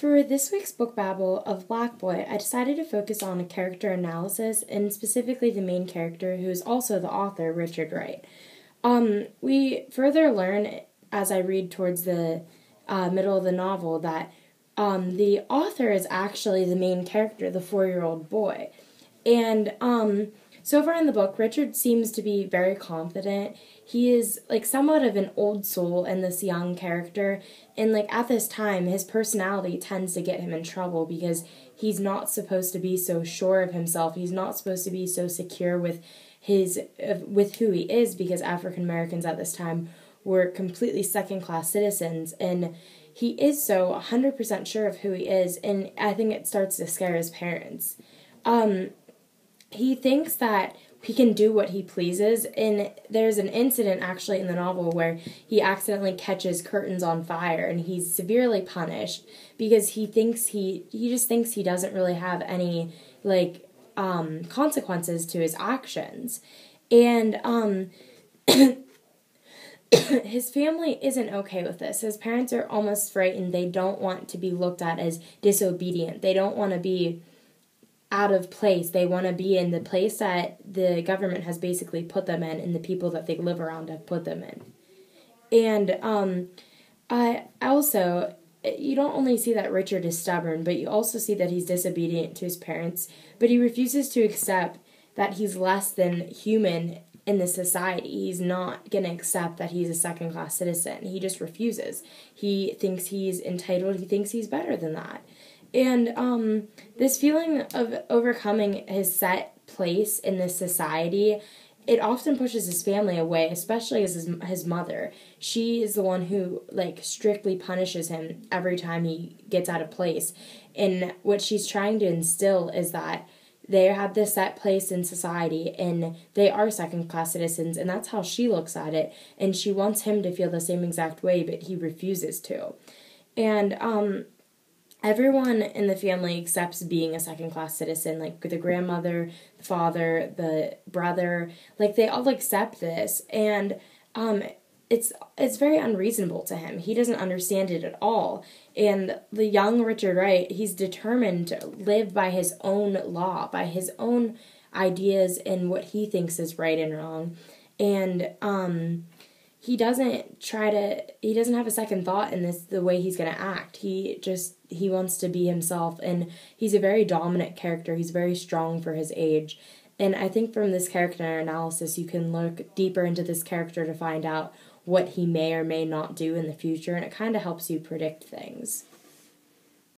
For this week's book babble of Black Boy, I decided to focus on a character analysis and specifically the main character, who is also the author, Richard Wright. We further learn as I read towards the middle of the novel that the author is actually the main character, the 4-year-old boy. And so far in the book, Richard seems to be very confident. He is like somewhat of an old soul in this young character, and like at this time his personality tends to get him in trouble because he's not supposed to be so sure of himself. He's not supposed to be so secure with who he is, because African Americans at this time were completely second-class citizens, and he is so 100% sure of who he is, and I think it starts to scare his parents. He thinks that he can do what he pleases, and there's an incident actually in the novel where he accidentally catches curtains on fire, and he's severely punished because he just thinks he doesn't really have any consequences to his actions. And his family isn't okay with this. His parents are almost frightened. They don't want to be looked at as disobedient. They don't want to be out of place. They want to be in the place that the government has basically put them in, and the people that they live around have put them in. And I also, you don't only see that Richard is stubborn, but you also see that he's disobedient to his parents, but he refuses to accept that he's less than human in the society. He's not going to accept that he's a second-class citizen. He just refuses. He thinks he's entitled. He thinks he's better than that. And this feeling of overcoming his set place in this society, it often pushes his family away, especially as his mother. She is the one who strictly punishes him every time he gets out of place. And what she's trying to instill is that they have this set place in society and they are second-class citizens, and that's how she looks at it. And she wants him to feel the same exact way, but he refuses to. And everyone in the family accepts being a second-class citizen, like the grandmother, the father, the brother, they all accept this, and it's very unreasonable to him. He doesn't understand it at all, and the young Richard Wright, he's determined to live by his own law, by his own ideas and what he thinks is right and wrong, and he doesn't have a second thought in the way he's going to act. He wants to be himself, and he's a very dominant character. He's very strong for his age. And I think from this character analysis, you can look deeper into this character to find out what he may or may not do in the future, and it kind of helps you predict things.